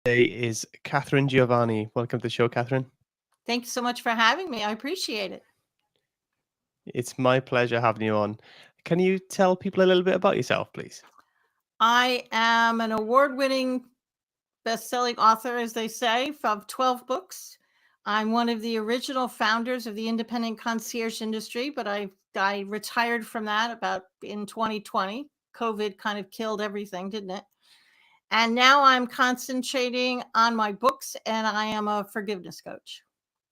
Today is Catherine Giovanni. Welcome to the show, Catherine. Thank you so much for having me. I appreciate it. It's my pleasure having you on. Can you tell people a little bit about yourself, please? I am an award-winning best-selling author, as they say, of 12 books. I'm one of the original founders of the independent concierge industry, but I retired from that about in 2020. COVID kind of killed everything, didn't it? And now I'm concentrating on my books, and I am a forgiveness coach.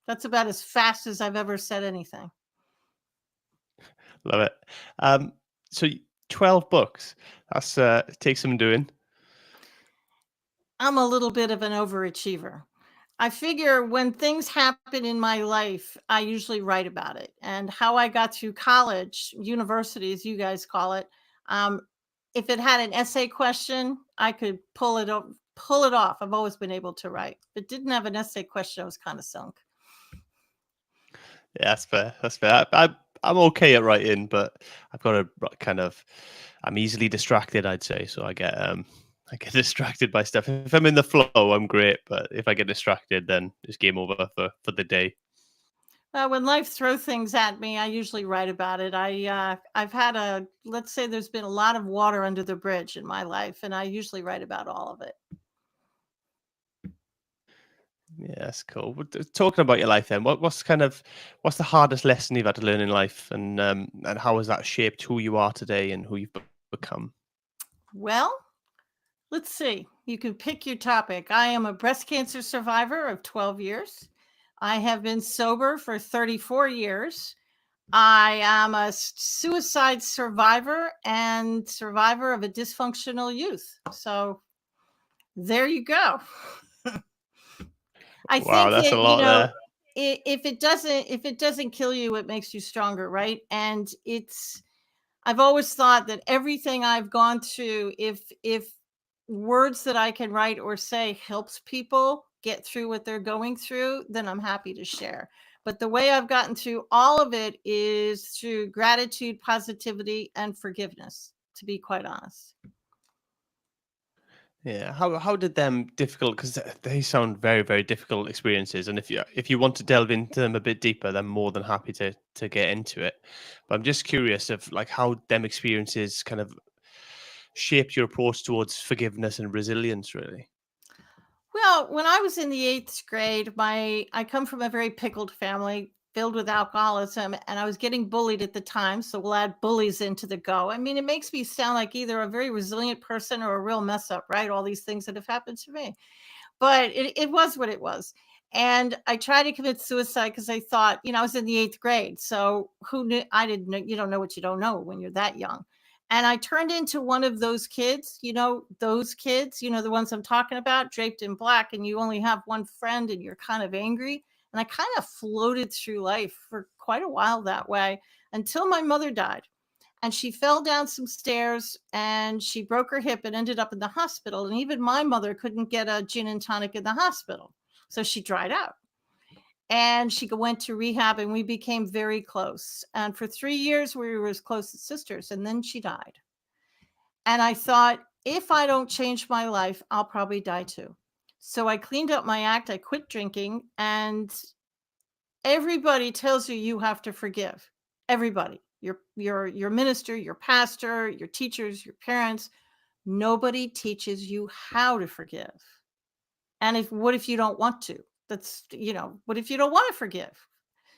That's about as fast as I've ever said anything. Love it. Um, so 12 books. That's takes some doing. I'm a little bit of an overachiever. I figure when things happen in my life, I usually write about it. And how I got through college, university, as you guys call it, um, if it had an essay question, I could pull it off. I've always been able to write. If it didn't have an essay question, I was kind of sunk. Yeah, that's fair. That's fair. I'm okay at writing, but I've got a kind of I'm easily distracted, I'd say. So I get distracted by stuff. If I'm in the flow, I'm great, but if I get distracted, then it's game over for the day. When life throws things at me, I usually write about it. I've had let's say there's been a lot of water under the bridge in my life, and I usually write about all of it. Yeah, that's cool. Talking about your life, then, what's the hardest lesson you've had to learn in life, and how has that shaped who you are today and who you've become? Well, let's see. You can pick your topic. I am a breast cancer survivor of 12 years. I have been sober for 34 years. I am a suicide survivor and survivor of a dysfunctional youth. So there you go. I Wow, think that's a that, lot there. if it doesn't kill you, it makes you stronger, right? And I've always thought that everything I've gone through, if words that I can write or say helps people get through what they're going through, then I'm happy to share. But the way I've gotten through all of it is through gratitude, positivity, and forgiveness, to be quite honest. Yeah, how did them difficult? Because they sound very difficult experiences, and if you want to delve into them a bit deeper, then more than happy to get into it. But I'm just curious of like how them experiences kind of shaped your approach towards forgiveness and resilience, really. Well, when I was in the eighth grade, I come from a very pickled family filled with alcoholism, and I was getting bullied at the time. So we'll add bullies into the go. I mean, it makes me sound like either a very resilient person or a real mess up, right? All these things that have happened to me. But it was what it was. And I tried to commit suicide because I thought, I was in the eighth grade. So who knew? I didn't know. You don't know what you don't know when you're that young. And I turned into one of those kids, those kids, the ones I'm talking about, draped in black, and you only have one friend and you're kind of angry. And I kind of floated through life for quite a while that way until my mother died. And she fell down some stairs and she broke her hip and ended up in the hospital. And even my mother couldn't get a gin and tonic in the hospital. So she dried out. And she went to rehab and we became very close. And for 3 years, we were as close as sisters. And then she died. And I thought, if I don't change my life, I'll probably die too. So I cleaned up my act. I quit drinking. And everybody tells you you have to forgive. Everybody. Your minister, your pastor, your teachers, your parents. Nobody teaches you how to forgive. And what if you don't want to? What if you don't want to forgive?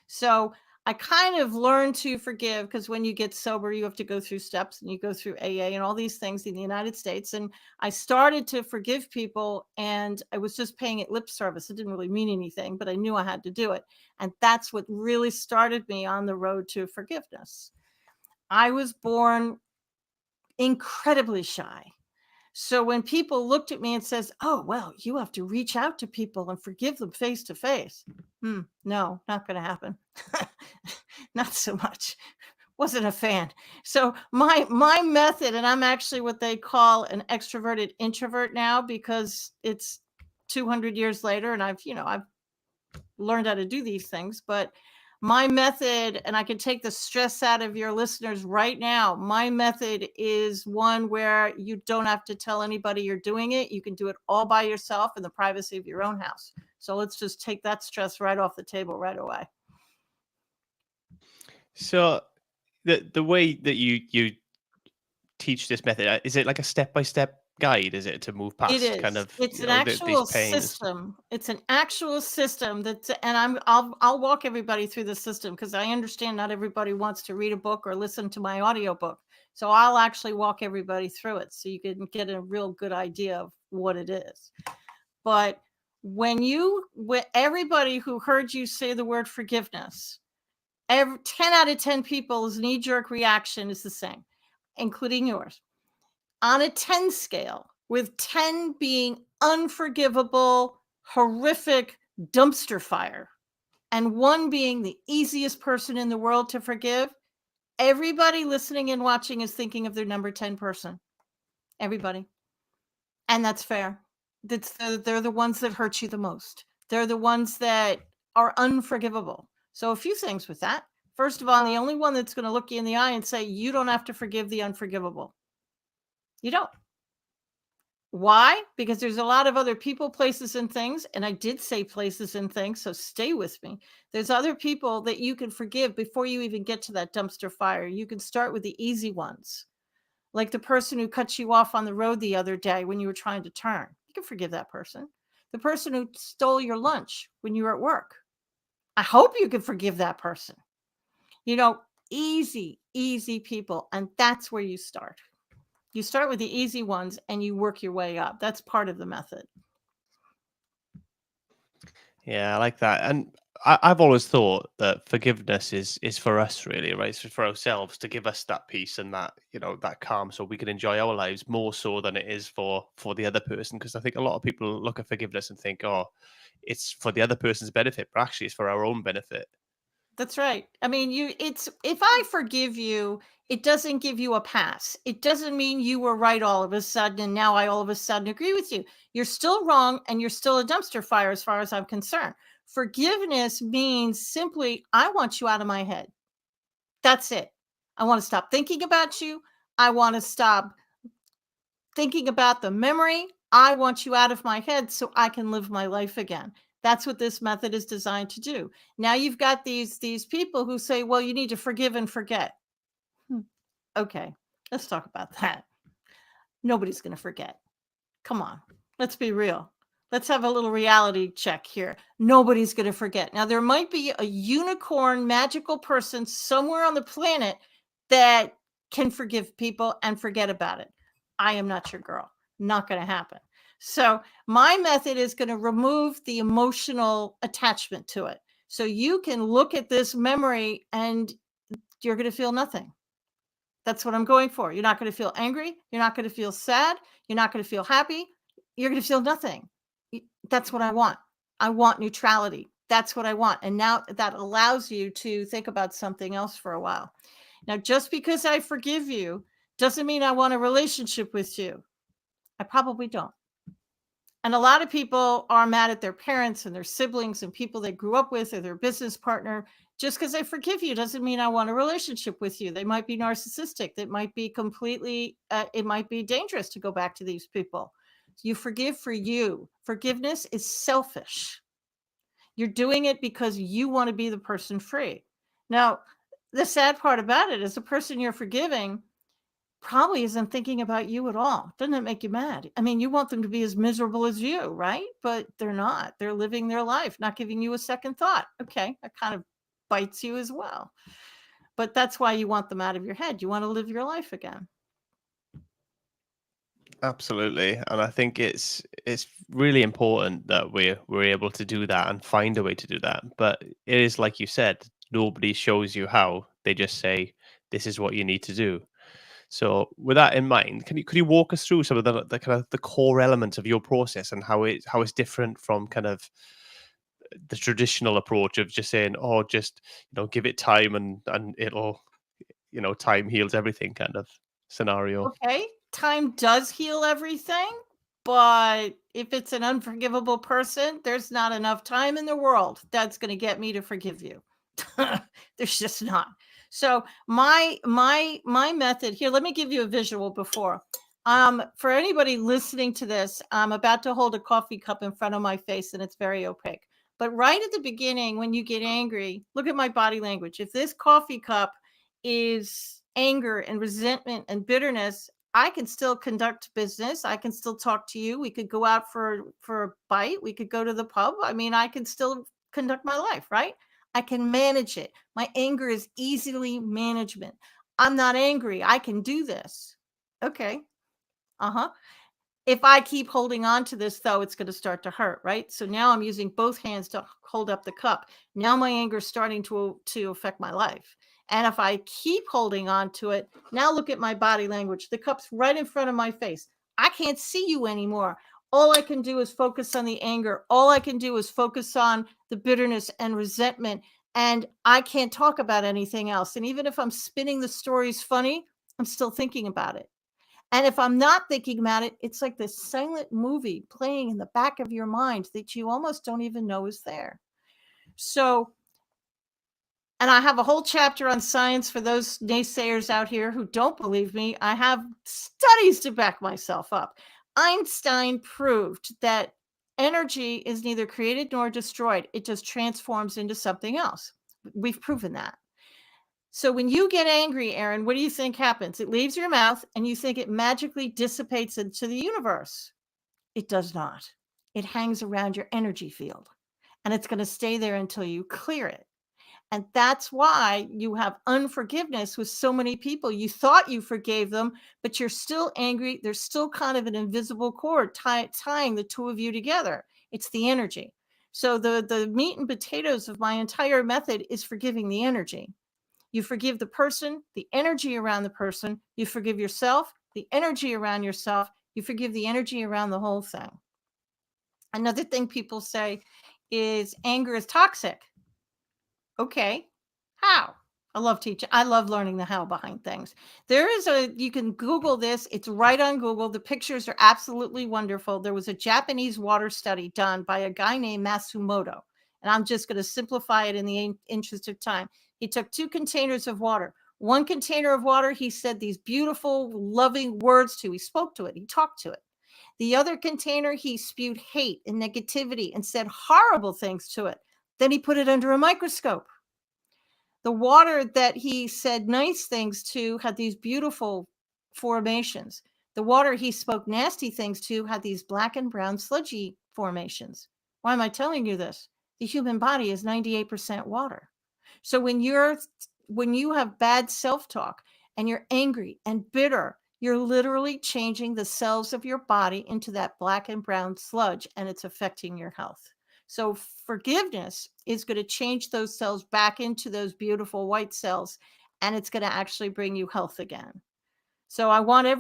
So I kind of learned to forgive because when you get sober, you have to go through steps and you go through AA and all these things in the United States. And I started to forgive people and I was just paying it lip service. It didn't really mean anything, but I knew I had to do it. And that's what really started me on the road to forgiveness. I was born incredibly shy. So when people looked at me and says, "Oh, well, you have to reach out to people and forgive them face to face." No, not going to happen. Not so much. Wasn't a fan. So my method, and I'm actually what they call an extroverted introvert now because it's 200 years later and I've learned how to do these things, but My method, and I can take the stress out of your listeners right now. My method is one where you don't have to tell anybody you're doing it. You can do it all by yourself in the privacy of your own house. So let's just take that stress right off the table right away. So the way that you teach this method, is it like a step-by-step guide? Is it to move It past kind is. of, It's an these actual pains? system. It's an actual system that's, and I'll walk everybody through the system because I understand not everybody wants to read a book or listen to my audiobook. So I'll actually walk everybody through it so you can get a real good idea of what it is. But when everybody who heard you say the word forgiveness, 10 out of 10 people's knee-jerk reaction is the same, including yours. On a 10 scale, with 10 being unforgivable, horrific dumpster fire, and 1 being the easiest person in the world to forgive, everybody listening and watching is thinking of their number 10 person. Everybody. And that's fair. They're the ones that hurt you the most. They're the ones that are unforgivable. So a few things with that. First of all, the only one that's going to look you in the eye and say, you don't have to forgive the unforgivable. You don't. Why? Because there's a lot of other people, places, and things. And I did say places and things, so stay with me. There's other people that you can forgive before you even get to that dumpster fire. You can start with the easy ones, like the person who cut you off on the road the other day when you were trying to turn. You can forgive that person. The person who stole your lunch when you were at work. I hope you can forgive that person. Easy, easy people. And that's where you start. You start with the easy ones and you work your way up. That's part of the method. Yeah, I like that. And I've always thought that forgiveness is for us, really, right? It's for ourselves, to give us that peace and that, that calm, so we can enjoy our lives more so than it is for the other person. Because I think a lot of people look at forgiveness and think, oh, it's for the other person's benefit, but actually it's for our own benefit. That's right. I mean, if I forgive you, it doesn't give you a pass. It doesn't mean you were right all of a sudden and now I all of a sudden agree with you. You're still wrong and you're still a dumpster fire as far as I'm concerned. Forgiveness means simply, I want you out of my head. That's it. I want to stop thinking about you. I want to stop thinking about the memory. I want you out of my head so I can live my life again. That's what this method is designed to do. Now you've got these people who say, well, you need to forgive and forget. Okay, let's talk about that. Nobody's going to forget. Come on, let's be real. Let's have a little reality check here. Nobody's going to forget. Now, there might be a unicorn magical person somewhere on the planet that can forgive people and forget about it. I am not your girl. Not going to happen. So my method is going to remove the emotional attachment to it. So you can look at this memory and you're going to feel nothing. That's what I'm going for. You're not going to feel angry. You're not going to feel sad. You're not going to feel happy. You're going to feel nothing. That's what I want. I want neutrality. That's what I want. And now that allows you to think about something else for a while. Now, just because I forgive you doesn't mean I want a relationship with you. I probably don't. And a lot of people are mad at their parents and their siblings and people they grew up with or their business partner. Just because I forgive you doesn't mean I want a relationship with you. They might be narcissistic. That might be completely, it might be dangerous to go back to these people. You forgive for you. Forgiveness is selfish. You're doing it because you want to be the person free. Now, the sad part about it is the person you're forgiving probably isn't thinking about you at all. Doesn't it make you mad? I mean, you want them to be as miserable as you, right? But they're not. They're living their life, not giving you a second thought. Okay, that kind of bites you as well. But that's why you want them out of your head. You want to live your life again. Absolutely, and I think it's really important that we're able to do that and find a way to do that. But it is like you said, nobody shows you how. They just say, "This is what you need to do." So, with that in mind, could you walk us through some of the kind of the core elements of your process and how it's different from kind of the traditional approach of just saying, "Oh, just give it time and it'll time heals everything" kind of scenario. Okay, time does heal everything. But if it's an unforgivable person, there's not enough time in the world that's going to get me to forgive you. There's just not. So my method here, let me give you a visual before. For anybody listening to this, I'm about to hold a coffee cup in front of my face and it's very opaque. But right at the beginning, when you get angry, look at my body language. If this coffee cup is anger and resentment and bitterness, I can still conduct business. I can still talk to you. We could go out for a bite. We could go to the pub. I mean, I can still conduct my life, right? I can manage it. My anger is easily management. I'm not angry. I can do this. Okay. Uh-huh. If I keep holding on to this, though, it's going to start to hurt, right? So now I'm using both hands to hold up the cup. Now my anger is starting to affect my life. And if I keep holding on to it, now look at my body language. The cup's right in front of my face. I can't see you anymore. All I can do is focus on the anger. All I can do is focus on the bitterness and resentment. And I can't talk about anything else. And even if I'm spinning the stories funny, I'm still thinking about it. And if I'm not thinking about it, it's like this silent movie playing in the back of your mind that you almost don't even know is there. So, and I have a whole chapter on science for those naysayers out here who don't believe me. I have studies to back myself up. Einstein proved that energy is neither created nor destroyed. It just transforms into something else. We've proven that. So when you get angry, Aaron, what do you think happens? It leaves your mouth and you think it magically dissipates into the universe. It does not. It hangs around your energy field and it's going to stay there until you clear it. And that's why you have unforgiveness with so many people. You thought you forgave them, but you're still angry. There's still kind of an invisible cord tying the two of you together. It's the energy. So the meat and potatoes of my entire method is forgiving the energy. You forgive the person, the energy around the person. You forgive yourself, the energy around yourself. You forgive the energy around the whole thing. Another thing people say is anger is toxic. Okay, how? I love teaching. I love learning the how behind things. You can Google this. It's right on Google. The pictures are absolutely wonderful. There was a Japanese water study done by a guy named Matsumoto. And I'm just going to simplify it in the interest of time. He took 2 containers of water. One container of water, he said these beautiful, loving words to. He spoke to it. He talked to it. The other container, he spewed hate and negativity and said horrible things to it. Then he put it under a microscope. The water that he said nice things to had these beautiful formations. The water he spoke nasty things to had these black and brown sludgy formations. Why am I telling you this? The human body is 98% water. So when you have bad self-talk and you're angry and bitter, you're literally changing the cells of your body into that black and brown sludge, and it's affecting your health. So forgiveness is going to change those cells back into those beautiful white cells, and it's going to actually bring you health again. So I want you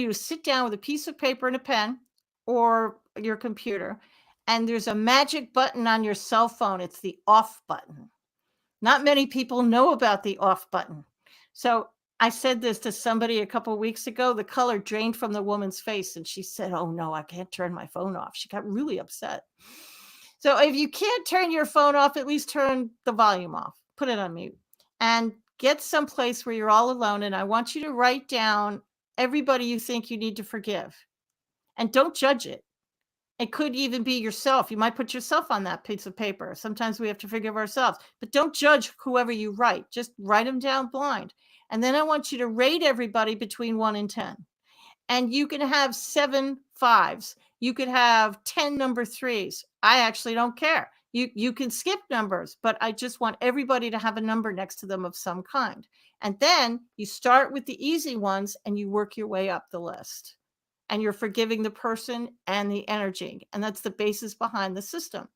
to sit down with a piece of paper and a pen or your computer, and there's a magic button on your cell phone. It's the off button. Not many people know about the off button. So I said this to somebody a couple of weeks ago. The color drained from the woman's face, and she said, "Oh no, I can't turn my phone off." She got really upset. So if you can't turn your phone off, at least turn the volume off. Put it on mute and get someplace where you're all alone. And I want you to write down everybody you think you need to forgive, and don't judge it. It could even be yourself. You might put yourself on that piece of paper. Sometimes we have to forgive ourselves, but don't judge whoever you write. Just write them down blind. And then I want you to rate everybody between 1 and 10. And you can have 7 5s. You could have 10 number 3s. I actually don't care. You can skip numbers, but I just want everybody to have a number next to them of some kind. And then you start with the easy ones and you work your way up the list. And you're forgiving the person and the energy. And that's the basis behind the system.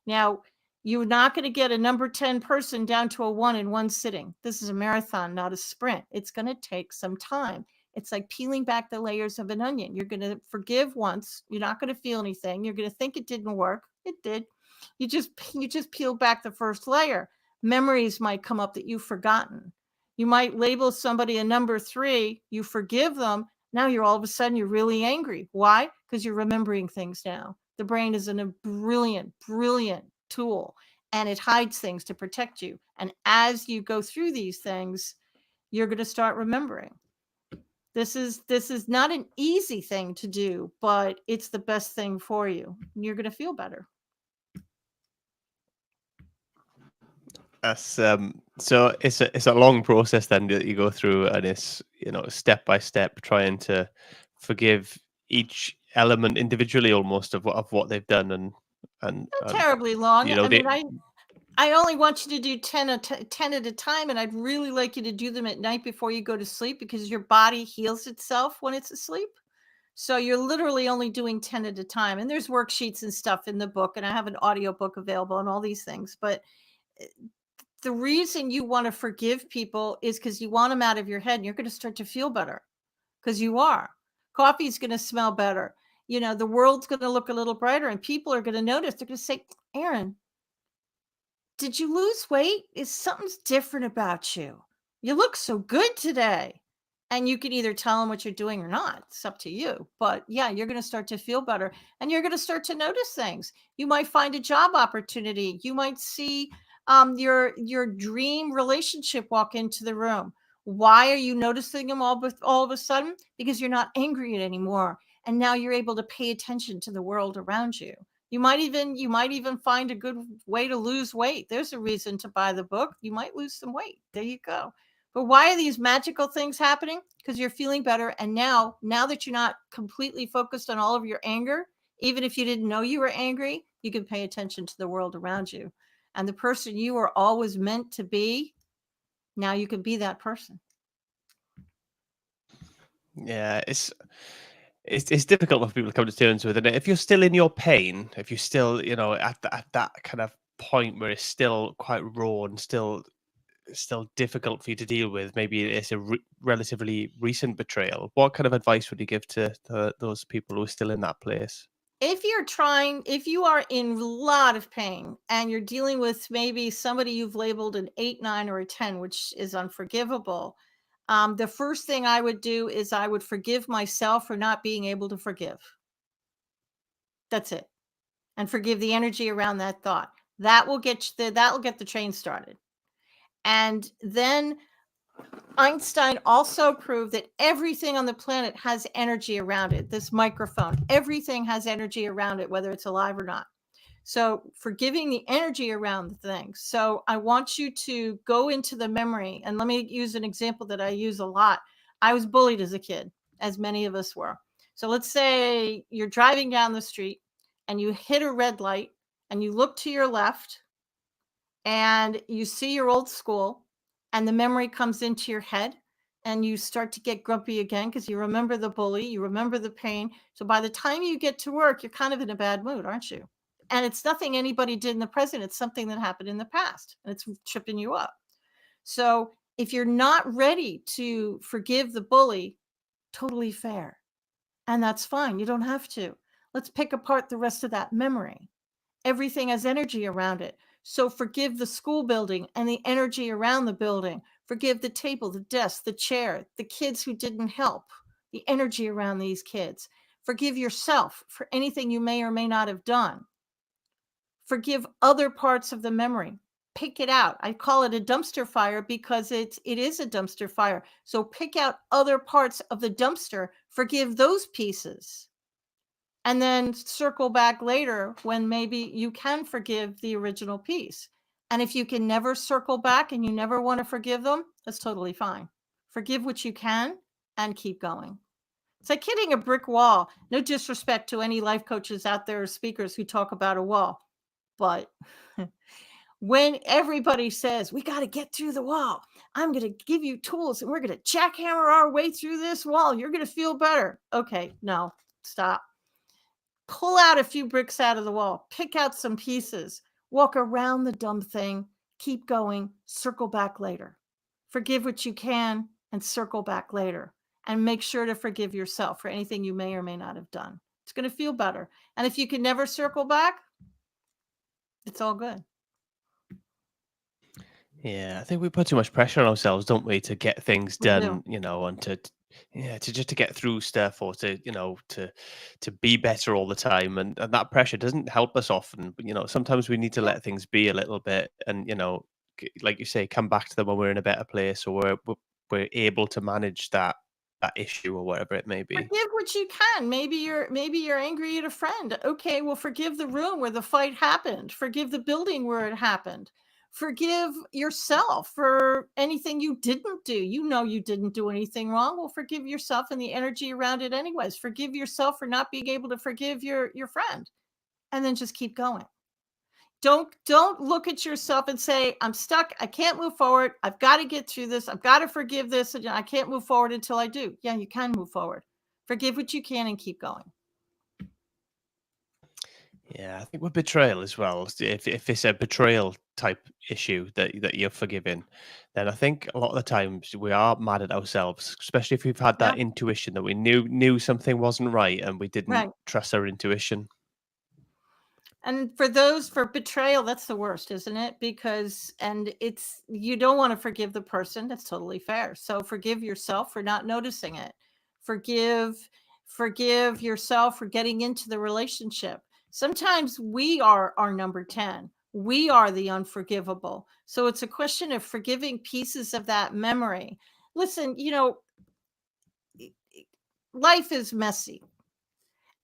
Now, you're not going to get a number 10 person down to a 1 in one sitting. This is a marathon, not a sprint. It's going to take some time. It's like peeling back the layers of an onion. You're going to forgive once. You're not going to feel anything. You're going to think it didn't work. It did. You just peel back the first layer. Memories might come up that you've forgotten. You might label somebody a number 3. You forgive them. Now you're all of a sudden you're really angry. Why? Because you're remembering things now. The brain is a brilliant, brilliant tool. and it hides things to protect you. And as you go through these things, you're going to start remembering. This is not an easy thing to do, but it's the best thing for you. You're going to feel better. That's so it's a long process then that you go through, and it's, step by step trying to forgive each element individually almost of what they've done, Not and terribly long. you know I mean, they I only want you to do 10 at a time, and I'd really like you to do them at night before you go to sleep, because your body heals itself when it's asleep. So you're literally only doing 10 at a time. And there's worksheets and stuff in the book, and I have an audiobook available and all these things. But the reason you want to forgive people is because you want them out of your head, and you're going to start to feel better, because you are. Coffee's going to smell better. The world's going to look a little brighter, and people are going to notice. They're going to say, Aaron, did you lose weight? Is something's different about you? You look so good today. And you can either tell them what you're doing or not. It's up to you. But yeah, you're going to start to feel better, and you're going to start to notice things. You might find a job opportunity. You might see your dream relationship walk into the room. Why are you noticing them all of a sudden? Because you're not angry anymore. And now you're able to pay attention to the world around you. You might even find a good way to lose weight. There's a reason to buy the book. You might lose some weight. There you go. But why are these magical things happening? Because you're feeling better. And now that you're not completely focused on all of your anger, even if you didn't know you were angry, you can pay attention to the world around you. And the person you were always meant to be, now you can be that person. Yeah, it's difficult for people to come to terms with it. And if you're still in your pain, if you're still, at that kind of point where it's still quite raw and still difficult for you to deal with, maybe it's a relatively recent betrayal, what kind of advice would you give to those people who are still in that place? If you are in a lot of pain and you're dealing with maybe somebody you've labeled an 8, 9, or a 10, which is unforgivable, the first thing I would do is I would forgive myself for not being able to forgive. That's it. And forgive the energy around that thought. That will get the train started. And then Einstein also proved that everything on the planet has energy around it. This microphone, everything has energy around it, whether it's alive or not. So forgiving the energy around the thing. So I want you to go into the memory. And let me use an example that I use a lot. I was bullied as a kid, as many of us were. So let's say you're driving down the street and you hit a red light and you look to your left and you see your old school, and the memory comes into your head, and you start to get grumpy again because you remember the bully, you remember the pain. So by the time you get to work, you're kind of in a bad mood, aren't you? And it's nothing anybody did in the present, it's something that happened in the past, and it's tripping you up. So if you're not ready to forgive the bully, totally fair. And that's fine. You don't have to. Let's pick apart the rest of that memory. Everything has energy around it. So forgive the school building and the energy around the building. Forgive the table, the desk, the chair, the kids who didn't help, the energy around these kids. Forgive yourself for anything you may or may not have done. Forgive other parts of the memory. Pick it out. I call it a dumpster fire because it is a dumpster fire. So pick out other parts of the dumpster, forgive those pieces, and then circle back later when maybe you can forgive the original piece. And if you can never circle back and you never want to forgive them, that's totally fine. Forgive what you can and keep going. It's like hitting a brick wall. No disrespect to any life coaches out there or speakers who talk about a wall. But when everybody says, we got to get through the wall, I'm going to give you tools and we're going to jackhammer our way through this wall, you're going to feel better. Okay, no, stop. Pull out a few bricks out of the wall, pick out some pieces, walk around the dumb thing, keep going, circle back later. Forgive what you can and circle back later. And make sure to forgive yourself for anything you may or may not have done. It's going to feel better. And if you can never circle back, it's all good. Yeah, I think we put too much pressure on ourselves, don't we, to get things We do. done, and to Yeah, to just to get through stuff or to, to be better all the time, and that pressure doesn't help us often. But, sometimes we need to Yeah. let things be a little bit and, like you say, come back to them when we're in a better place or we're able to manage that issue or whatever it may be. Forgive what you can. Maybe you're angry at a friend. Okay, well, forgive the room where the fight happened. Forgive the building where it happened. Forgive yourself for anything you didn't do. You know you didn't do anything wrong. Well, forgive yourself and the energy around it anyways. Forgive yourself for not being able to forgive your friend. And then just keep going. Don't look at yourself and say, I'm stuck. I can't move forward. I've got to get through this. I've got to forgive this. And I can't move forward until I do. Yeah, you can move forward. Forgive what you can and keep going. Yeah, I think with betrayal as well, if it's a betrayal type issue that you're forgiving, then I think a lot of the times we are mad at ourselves, especially if we've had Yeah, that intuition that we knew something wasn't right and we didn't right. trust our intuition. And for betrayal, that's the worst, isn't it? Because and it's you don't want to forgive the person. That's totally fair. So forgive yourself for not noticing it. Forgive forgive yourself for getting into the relationship. Sometimes we are our number 10. We are the unforgivable. So it's a question of forgiving pieces of that memory. Listen, life is messy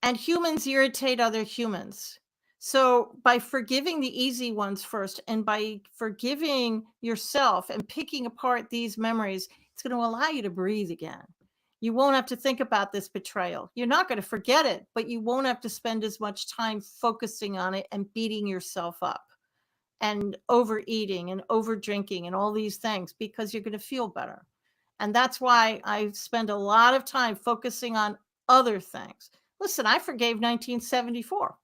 and humans irritate other humans. So, by forgiving the easy ones first and by forgiving yourself and picking apart these memories, it's going to allow you to breathe again. You won't have to think about this betrayal. You're not going to forget it, but you won't have to spend as much time focusing on it and beating yourself up and overeating and over drinking and all these things because you're going to feel better. And that's why I spend a lot of time focusing on other things. Listen, I forgave 1974.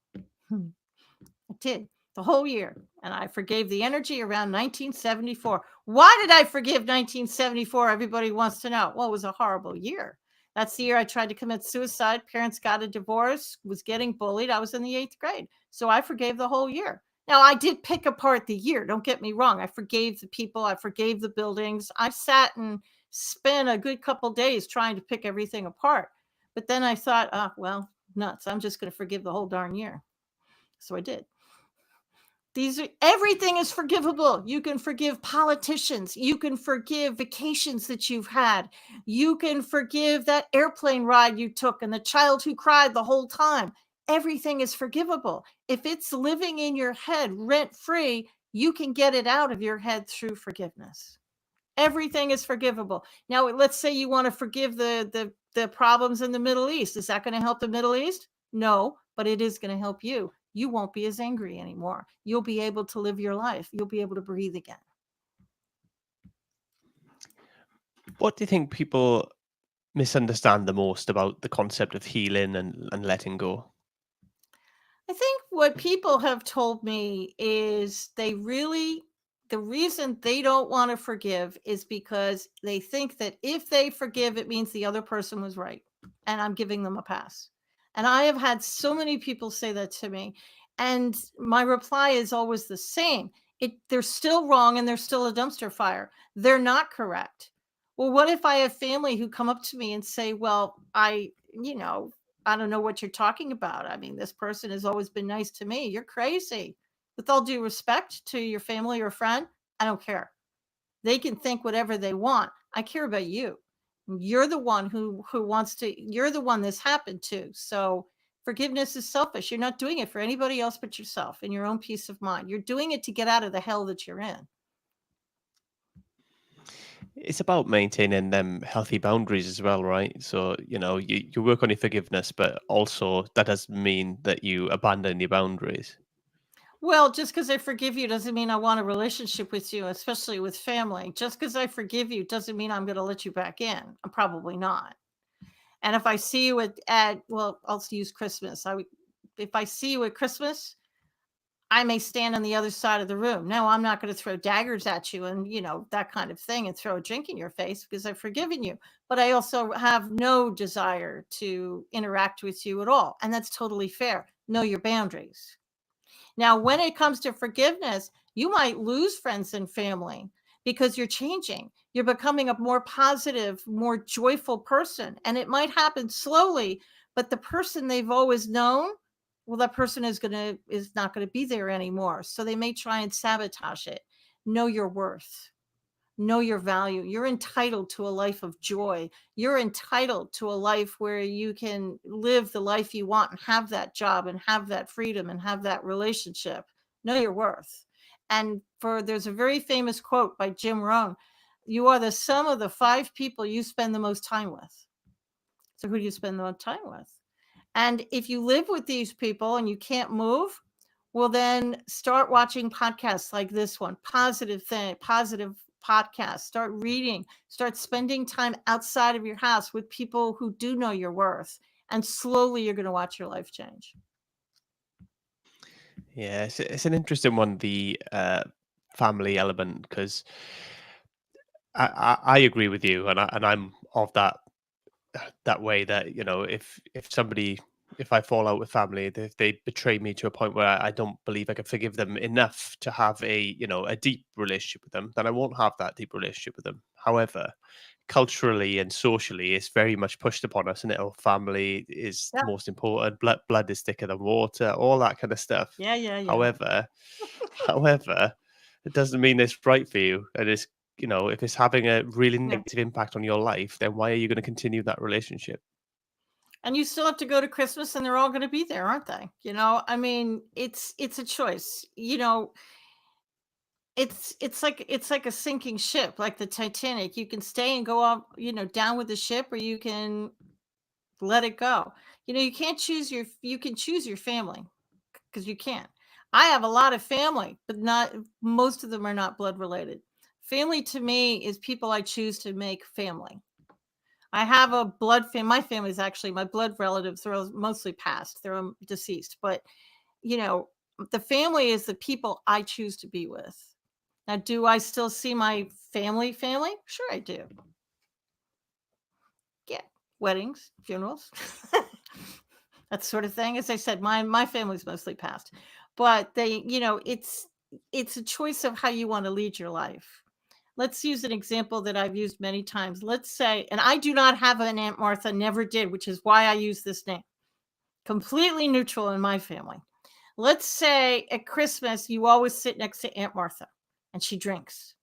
I did the whole year. And I forgave the energy around 1974. Why did I forgive 1974? Everybody wants to know. Well, it was a horrible year. That's the year I tried to commit suicide. Parents got a divorce, was getting bullied. I was in the 8th grade. So I forgave the whole year. Now, I did pick apart the year. Don't get me wrong. I forgave the people. I forgave the buildings. I sat and spent a good couple days trying to pick everything apart. But then I thought, well, nuts. I'm just going to forgive the whole darn year. So I did. Everything is forgivable. You can forgive politicians. You can forgive vacations that you've had. You can forgive that airplane ride you took and the child who cried the whole time. Everything is forgivable. If it's living in your head rent free, you can get it out of your head through forgiveness. Everything is forgivable. Now, let's say you want to forgive the problems in the Middle East. Is that going to help the Middle East? No, but it is going to help you. You won't be as angry anymore. You'll be able to live your life. You'll be able to breathe again. What do you think people misunderstand the most about the concept of healing and letting go? I think what people have told me is the reason they don't want to forgive is because they think that if they forgive, it means the other person was right. And I'm giving them a pass. And I have had so many people say that to me. And my reply is always the same. They're still wrong and they're still a dumpster fire. They're not correct. Well, what if I have family who come up to me and say, well, I don't know what you're talking about. I mean, this person has always been nice to me. You're crazy. With all due respect to your family or friend, I don't care. They can think whatever they want. I care about you. You're the one who wants to you're the one this happened to. So forgiveness is selfish. You're not doing it for anybody else but yourself and your own peace of mind. You're doing it to get out of the hell that you're in. It's about maintaining them healthy boundaries as well, right? So, you work on your forgiveness, but also that doesn't mean that you abandon your boundaries. Well, just because I forgive you doesn't mean I want a relationship with you, especially with family. Just because I forgive you doesn't mean I'm going to let you back in. I'm probably not. And if I see you well, I'll use Christmas. If I see you at Christmas, I may stand on the other side of the room. No, I'm not going to throw daggers at you and, that kind of thing and throw a drink in your face because I've forgiven you. But I also have no desire to interact with you at all. And that's totally fair. Know your boundaries. Now, when it comes to forgiveness, you might lose friends and family. because you're changing. You're becoming a more positive, more joyful person. And it might happen slowly, but the person they've always known, well, that person is not going to be there anymore. So they may try and sabotage it. Know your worth. Know your value. You're entitled to a life of joy. You're entitled to a life where you can live the life you want and have that job and have that freedom and have that relationship. Know your worth. And there's a very famous quote by Jim Rohn: you are the sum of the 5 people you spend the most time with. So who do you spend the most time with? And if you live with these people and you can't move, well, then start watching podcasts like this one, positive podcasts. Start reading, start spending time outside of your house with people who do know your worth. And slowly you're going to watch your life change. Yeah, it's an interesting one, the family element, because I agree with you, and I'm of that way that, if I fall out with family, if they betray me to a point where I don't believe I can forgive them enough to have a deep relationship with them, then I won't have that deep relationship with them. However, culturally and socially, it's very much pushed upon us, and family is Yeah. most important. Blood is thicker than water, all that kind of stuff. Yeah. Yeah. Yeah. However, however, it doesn't mean it's right for you. And if it's having a really Yeah. negative impact on your life, then why are you going to continue that relationship? And you still have to go to Christmas and they're all going to be there, aren't they? I mean, it's a choice. It's like a sinking ship, like the Titanic. You can stay and go off, down with the ship, or you can let it go. You can choose your family, because you can. I have a lot of family, but not most of them are not blood related. Family to me is people I choose to make family. I have a my family is actually my blood relatives. They're mostly passed. They're deceased, but you know, the family is the people I choose to be with. Now, do I still see my family? Sure, I do. Yeah, weddings, funerals, that sort of thing. As I said, my family's mostly passed, but it's a choice of how you want to lead your life. Let's use an example that I've used many times. Let's say, and I do not have an Aunt Martha, never did, which is why I use this name. Completely neutral in my family. Let's say at Christmas, you always sit next to Aunt Martha and she drinks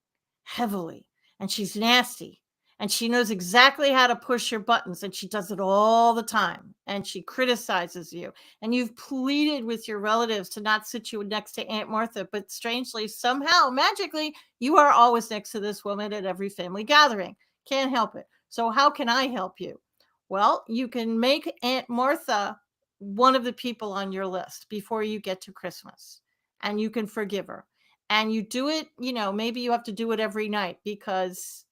heavily and she's nasty and she knows exactly how to push your buttons and she does it all the time and she criticizes you, and you've pleaded with your relatives to not sit you next to Aunt Martha, but strangely, somehow, magically, you are always next to this woman at every family gathering. Can't help it. So how can I help you? Well, you can make Aunt Martha one of the people on your list before you get to Christmas, and you can forgive her. And you do it, maybe you have to do it every night, because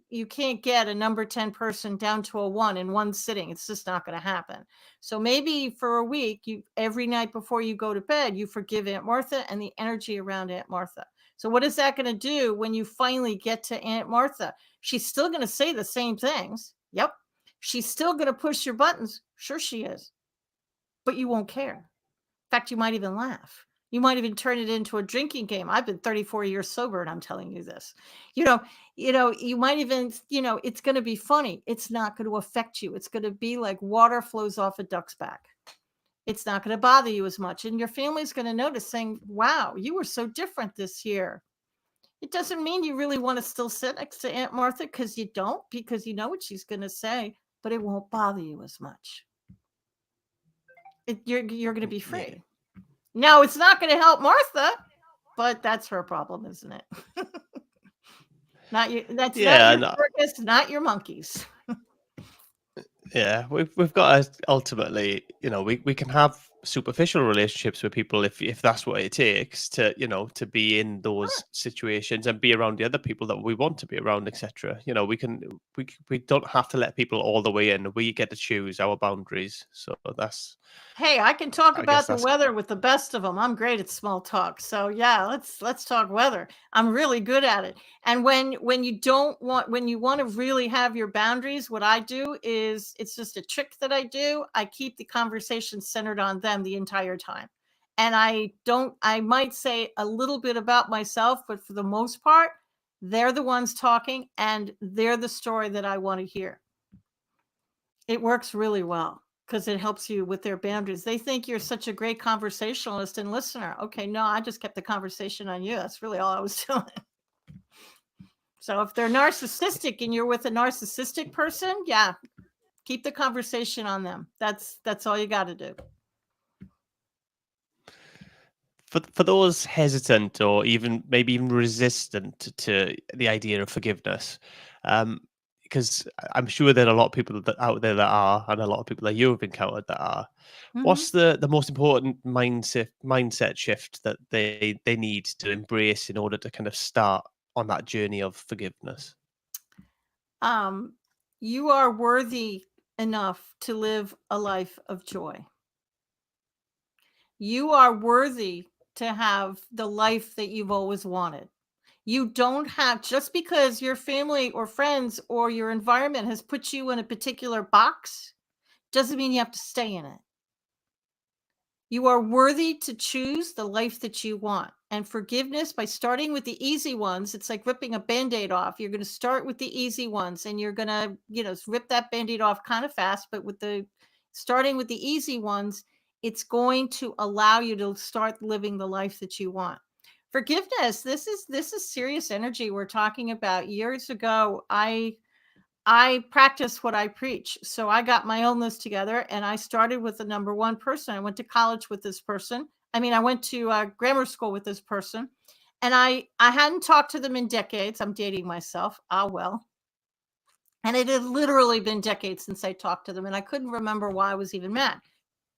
you can't get a number 10 person down to a 1 in one sitting. It's just not going to happen. So maybe for a week, every night before you go to bed, you forgive Aunt Martha and the energy around Aunt Martha. So what is that going to do when you finally get to Aunt Martha? She's still going to say the same things. Yep. She's still going to push your buttons. Sure she is. But you won't care. In fact, you might even laugh. You might even turn it into a drinking game. I've been 34 years sober and I'm telling you this. You know, you might even, it's going to be funny. It's not going to affect you. It's going to be like water flows off a duck's back. It's not going to bother you as much. And your family's going to notice, saying, wow, you were so different this year. It doesn't mean you really want to still sit next to Aunt Martha, because you don't, because you know what she's going to say, but it won't bother you as much. You're going to be Yeah. free. Now, it's not going to help Martha, but that's her problem, isn't it? Not you. That's not Yeah, your and circus, not your monkeys. yeah, we've got to ultimately, we can have superficial relationships with people if that's what it takes to be in those situations and be around the other people that we want to be around, etc. We don't have to let people all the way in. We get to choose our boundaries. So Hey, I can talk I guess about the that's weather with the best of them. I'm great at small talk. So yeah, let's talk weather. I'm really good at it. And when you want to really have your boundaries, what I do is, it's just a trick that I do. I keep the conversation centered on them the entire time. And I might say a little bit about myself, but for the most part, They're the ones talking, and they're the story that I want to hear. It works really well because it helps you with their boundaries. They think you're such a great conversationalist and listener. Okay, no, I just kept the conversation on you. That's really all I was doing. So if they're narcissistic and you're with a narcissistic person, yeah, keep the conversation on them. That's all you got to do. For those hesitant or even maybe even resistant to the idea of forgiveness, because I'm sure there are a lot of people out there that are, and a lot of people that you have encountered that are. Mhm. What's the most important mindset shift that they need to embrace in order to kind of start on that journey of forgiveness? Um, you are worthy enough to live a life of joy. You are worthy to have the life that you've always wanted. You don't have, just because your family or friends or your environment has put you in a particular box, doesn't mean you have to stay in it. You are worthy to choose the life that you want. And forgiveness, by starting with the easy ones, it's like ripping a band-aid off. You're going to start with the easy ones, and you're going to, rip that band-aid off kind of fast, but with the starting with the easy ones, it's going to allow you to start living the life that you want. Forgiveness, this is serious energy we're talking about. Years ago, I practice what I preach. So I got my own list together, and I started with the number one person. I went to college with this person. I mean, I went to grammar school with this person, and I hadn't talked to them in decades. I'm dating myself. Ah, well. And it had literally been decades since I talked to them, and I couldn't remember why I was even mad.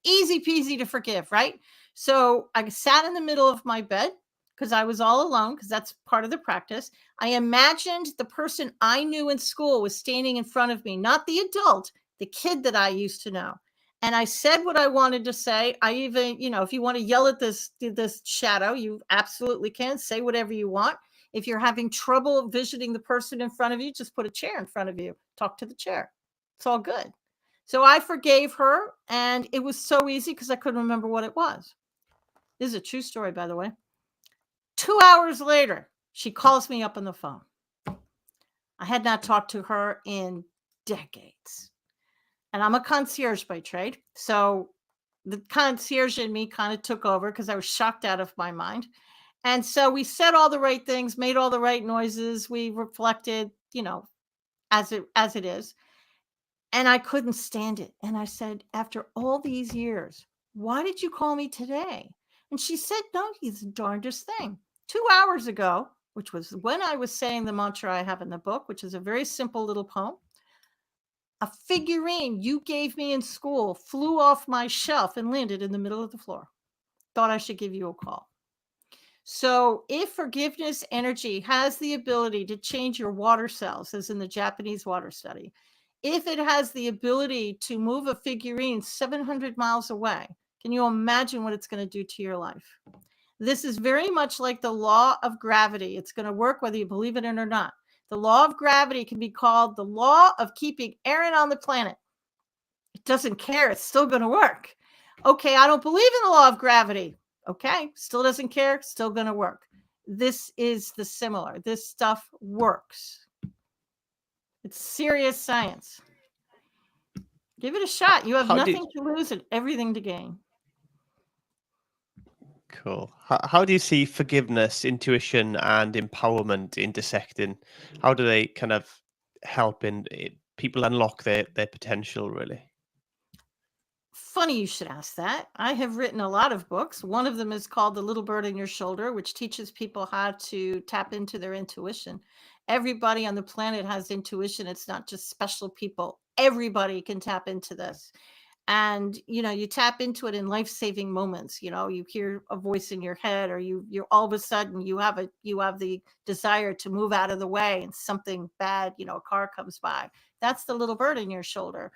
Easy peasy to forgive, right? So I sat in the middle of my bed because I was all alone, because that's part of the practice. I imagined the person I knew in school was standing in front of me, not the adult, the kid that I used to know. And I said what I wanted to say. I even, if you want to yell at this shadow, you absolutely can say whatever you want. If you're having trouble visioning the person in front of you, just put a chair in front of you. Talk to the chair. It's all good. So I forgave her, and it was so easy because I couldn't remember what it was. This is a true story, by the way. 2 hours later, she calls me up on the phone. I had not talked to her in decades. And I'm a concierge by trade. So the concierge in me kind of took over because I was shocked out of my mind. And so we said all the right things, made all the right noises. We reflected, as it is. And I couldn't stand it. And I said, after all these years, why did you call me today? And she said, no, he's the darndest thing. 2 hours ago, which was when I was saying the mantra I have in the book, which is a very simple little poem, a figurine you gave me in school flew off my shelf and landed in the middle of the floor. Thought I should give you a call. So, if forgiveness energy has the ability to change your water cells, as in the Japanese water study, if it has the ability to move a figurine 700 miles away, can you imagine what it's going to do to your life? This is very much like the law of gravity. It's going to work whether you believe it or not. The law of gravity can be called the law of keeping Aaron on the planet. It doesn't care. It's still going to work. Okay, I don't believe in the law of gravity. Okay, still doesn't care. Still going to work. This is the similar. This stuff works. It's serious science. Give it a shot. You have How do nothing to lose and everything to gain. Cool. How do you see forgiveness, intuition, and empowerment intersecting? How do they kind of help in people unlock their potential? Really. Funny you should ask that. I have written a lot of books. One of them is called The Little Bird in Your Shoulder, which teaches people how to tap into their intuition. Everybody on the planet has intuition. It's not just special people. Everybody can tap into this. And you tap into it in life-saving moments. You hear a voice in your head, or you're all of a sudden you have the desire to move out of the way, and something bad, a car comes by. That's the little bird in your shoulder.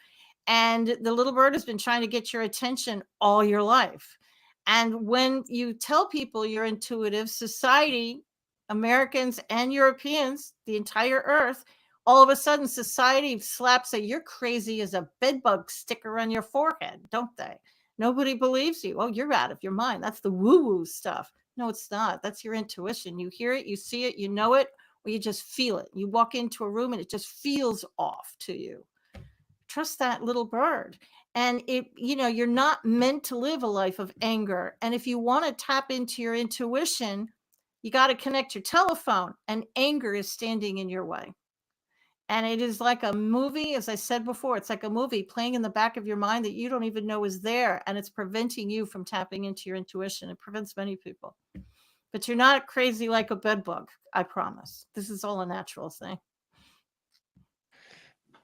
And the little bird has been trying to get your attention all your life. And when you tell people you're intuitive, society, Americans and Europeans, the entire earth, all of a sudden society slaps a "you're crazy" as a bedbug sticker on your forehead, don't they? Nobody believes you. Oh, you're out of your mind. That's the woo-woo stuff. No, it's not. That's your intuition. You hear it, you see it, you know it, where you just feel it. You walk into a room and it just feels off to you. Trust that little bird. And you're not meant to live a life of anger. And if you want to tap into your intuition, you got to connect your telephone, and anger is standing in your way. And it is like a movie, as I said before, it's like a movie playing in the back of your mind that you don't even know is there. And it's preventing you from tapping into your intuition. It prevents many people. But you're not crazy like a bed bug, I promise. This is all a natural thing.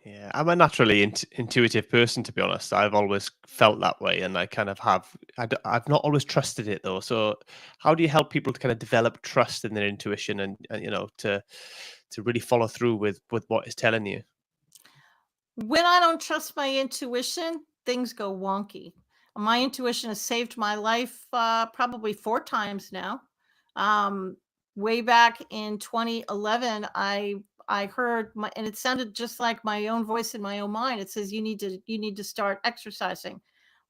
Yeah, I'm a naturally intuitive person, to be honest. I've always felt that way, and I kind of have. I've not always trusted it though. So, how do you help people to kind of develop trust in their intuition, and to really follow through with what it's telling you? When I don't trust my intuition, things go wonky. My intuition has saved my life probably 4 times now. Um, Way back in 2011, I heard and it sounded just like my own voice in my own mind. It says you need to start exercising.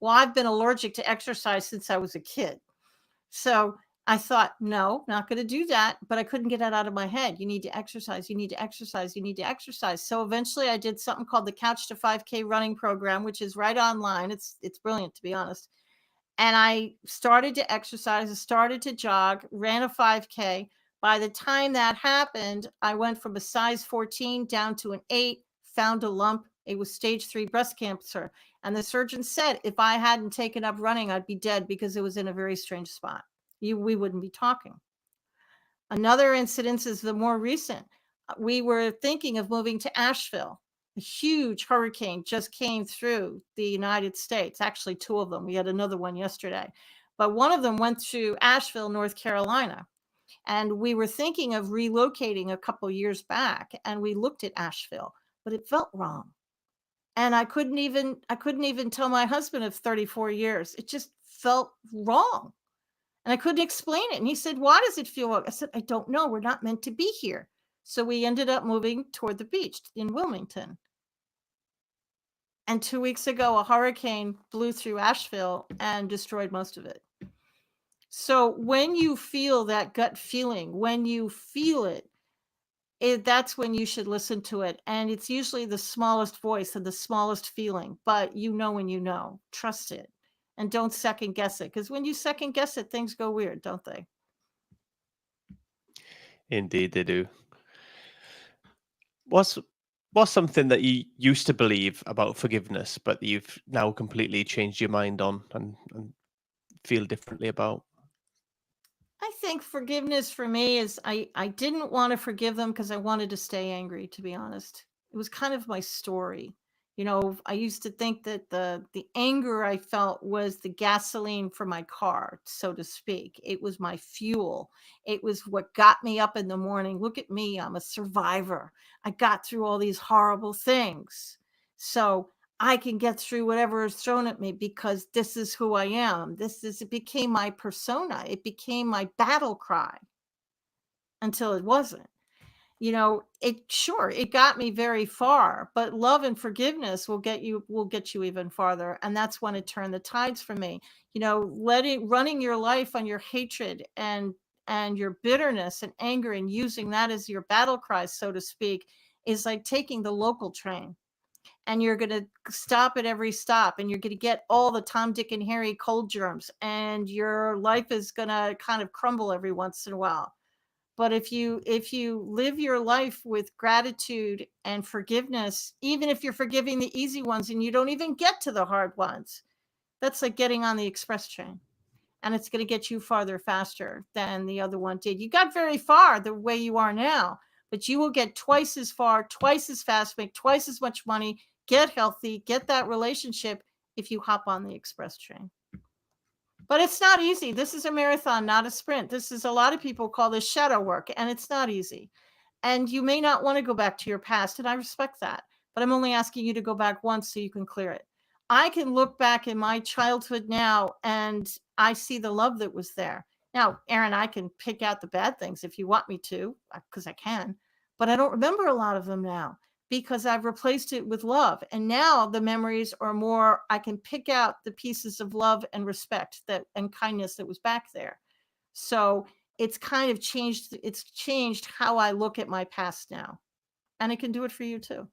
Well, I've been allergic to exercise since I was a kid. So I thought, no, not going to do that. But I couldn't get that out of my head. You need to exercise. You need to exercise. You need to exercise. So eventually I did something called the Couch to 5K running program, which is right online. It's brilliant, to be honest. And I started to exercise. I started to jog, ran a 5K. By the time that happened, I went from a size 14 down to an 8, found a lump. It was stage 3 breast cancer. And the surgeon said if I hadn't taken up running, I'd be dead because it was in a very strange spot. We wouldn't be talking. Another incident is the more recent. We were thinking of moving to Asheville. A huge hurricane just came through the United States. Actually, 2 of them. We had another one yesterday. But one of them went through Asheville, North Carolina. And we were thinking of relocating a couple years back, and we looked at Asheville, but it felt wrong. And I couldn't even tell my husband of 34 years. It just felt wrong. And I couldn't explain it. And he said, "Why does it feel wrong?" I said, "I don't know. We're not meant to be here." So we ended up moving toward the beach in Wilmington. And 2 weeks ago, a hurricane blew through Asheville and destroyed most of it. So when you feel that gut feeling, when you feel it, that's when you should listen to it. And it's usually the smallest voice and the smallest feeling, but when you know, trust it and don't second guess it. Because when you second guess it, things go weird, don't they? Indeed, they do. What's what's something that you used to believe about forgiveness, but you've now completely changed your mind on and feel differently about? I think forgiveness for me is I didn't want to forgive them because I wanted to stay angry, to be honest. It was kind of my story. I used to think that the anger I felt was the gasoline for my car, so to speak. It was my fuel. It was what got me up in the morning. Look at me, I'm a survivor. I got through all these horrible things. So I can get through whatever is thrown at me because this is who I am. It became my persona. It became my battle cry until it wasn't. It got me very far, but love and forgiveness will get you even farther. And that's when it turned the tides for me. Running your life on your hatred and your bitterness and anger and using that as your battle cry, so to speak, is like taking the local train. And you're going to stop at every stop, and you're going to get all the Tom, Dick, and Harry cold germs, and your life is going to kind of crumble every once in a while. But if you live your life with gratitude and forgiveness, even if you're forgiving the easy ones and you don't even get to the hard ones, that's like getting on the express train. And it's going to get you farther faster than the other one did. You got very far the way you are now, but you will get twice as far, twice as fast, make twice as much money, get healthy, get that relationship if you hop on the express train. But it's not easy. This is a marathon, not a sprint. This is, a lot of people call this shadow work, and it's not easy. And you may not want to go back to your past, and I respect that. But I'm only asking you to go back once so you can clear it. I can look back in my childhood now, and I see the love that was there. Now, Aaron, I can pick out the bad things if you want me to, because I can. But I don't remember a lot of them now because I've replaced it with love. And now the memories are more, I can pick out the pieces of love and respect and kindness that was back there. So it's kind of changed how I look at my past now. And it can do it for you too.